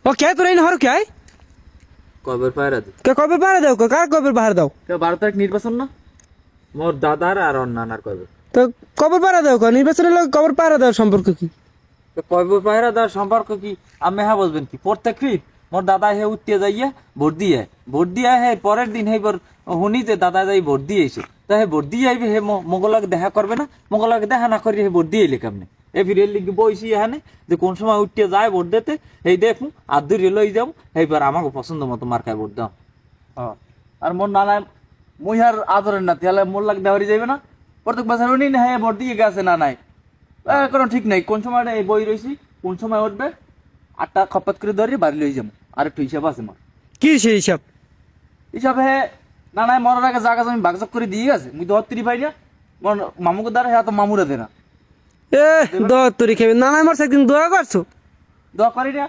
ও কে তোর এই নহর কে কবে পায়রা দিই কে কবে পাহাড় দাও কার কবে পাহাড় দাও 12 তারিখ নির্বাচন না মোর দাদার আর ওর নানার কবে তো কবে পাহাড় দাও নির্বাচনের লোক কবে পাহাড় দাও সম্পর্ক কি কবে পায়রা দেওয়ার সম্পর্ক কি আমি হ্যাঁ বলবেন কি প্রত্যেক ফিট মোর দাদা হে উঠতে যাইয়া ভোট দিয়ে হে পরের দিন হেবার হুনিতে দাদা যাই ভোট দিয়ে এসে তা হে ভোট দিয়ে আইবে হে মোগলাকে দেখা করবে না মোগলাকে দেখা না করি হে ভোট দিয়ে এলে কেমনে এ ফিরে লিখি বইছি এখানে যে কোন সময় উঠতে যায় ভোট দিতে এই দেখুন আর দূরে লই যাও এইবার আমাকে পছন্দ মতো মার্কায় ভোট দাও আর মোর নানা মুই আর আদরের না তাহলে মোর লাগ দেওয়ারি যাইবে না প্রত্যেক বছর উনি না হ্যাঁ ভোট দিয়ে গেছে না নাই কোনো ঠিক নাই কোন সময় এই বই রয়েছি কোন সময় উঠবে 8টা খপত করে ধরে বাড়ি লই যাবো আর একটু হিসাব আছে আমার কি সেই হিসাব হিসাবে না নাই মরার আগে জায়গা জমি ভাগযোগ করে দিয়ে গেছে মুই তো হত্তিরি পাই না মোর মামুকে দ্বারা হ্যাঁ তো মামুরা দে না এ দোয়া তোরি খেবে না আমার একদিন দোয়া করছো দোয়া করি না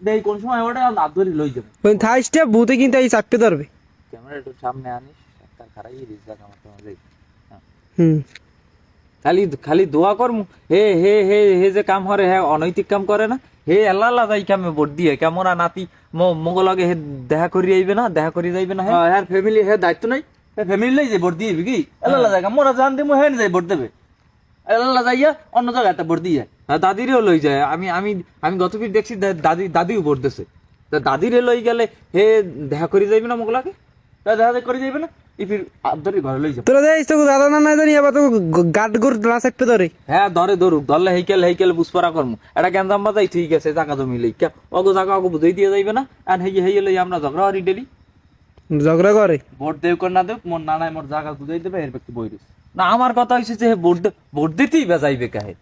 দেই কোন সময় ওটা হাত ধরে লই যাবো ওই থাইসটা ভূতে কিন্তু এই চাপতে ধরবে ক্যামেরা একটু সামনে আনিস একটা খারাই দিস জায়গা মতো হুম খালি খালি দোয়া কর হে হে হে হে যে কাম করে হ্যাঁ অনৈতিক কাম করে না হে আল্লাহ যাই কামে ভোট দিয়ে কেমন নাতি মঙ্গলকে হে দেখা করি আইবে না দেখা করি যাইবে না হ্যাঁ ফ্যামিলি হে দায়িত্ব নাই ফ্যামিলি লই যে ভোট দিয়ে কি আল্লাহ যাই মোরা জান দিমু হে যাই ভোট দেবে আল্লাহ যাইয়া অন্য জায়গায় একটা ভোট দিয়ে দাদিরও লই যায় আমি আমি আমি গতবির দেখছি দাদিও ভোট দিছে দাদিরে লই গেলে হে দেখা করি যাইবে না মঙ্গলাকে দেখা করি যাইবে না ইফির আদরি ঘরে লই যাব তোরা দেখিস তো দাদা না নাই জানি আবার তো গাট গর না চাপতে ধরে হ্যাঁ ধরুক ধরলে হেইকেল বুঝপরা করমু এটা গেন্দাম বাজাই ঠিক আছে জায়গা জমি লই কে অগো জায়গা অগো বুঝাই দিয়ে যাইবে না আর হেই লই আমরা ঝগড়া হরি ডেলি ঝগড়া করে ভোট দেব কর না দেব মোর নানাই মোর জায়গা বুঝাই দেবে এর ব্যক্তি বই দিস না আমার কথা হইছে যে ভোট দিতেই বেজাইবে কাহে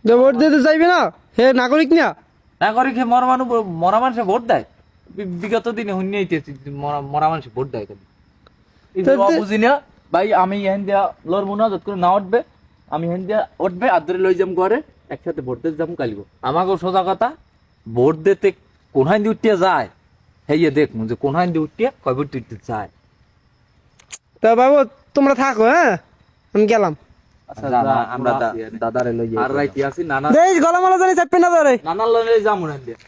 ভোট দিতে চাইবে না হে নাগরিক না নাগরিক হে মরা মানুষে ভোট দেয় বিগত দিনে হুন্নি আইতেছি মরা মানুষে ভোট দেয় কেন বুঝি না ভাই আমি এখান দিয়া লড়বো না যত করে না উঠবে আমি এখান দিয়া উঠবে আর ধরে লই যাম ঘরে একসাথে ভোট দিতে যাবো কালিব আমাকে সোজা কথা ভোট দিতে কোন হাইন দিয়ে উঠিয়া যায় হেয়ে দেখবো যে কোন হাইন দিয়ে উঠিয়া কয় ভোট দিতে যায় তা বাবু তোমরা থাকো হ্যাঁ আমি গেলাম আমরা দাদারে লই যাই আর রাইতি আছি নানা দেখ গলামালা জানি চাপবে না ধরে নানা লই যামু না দিয়া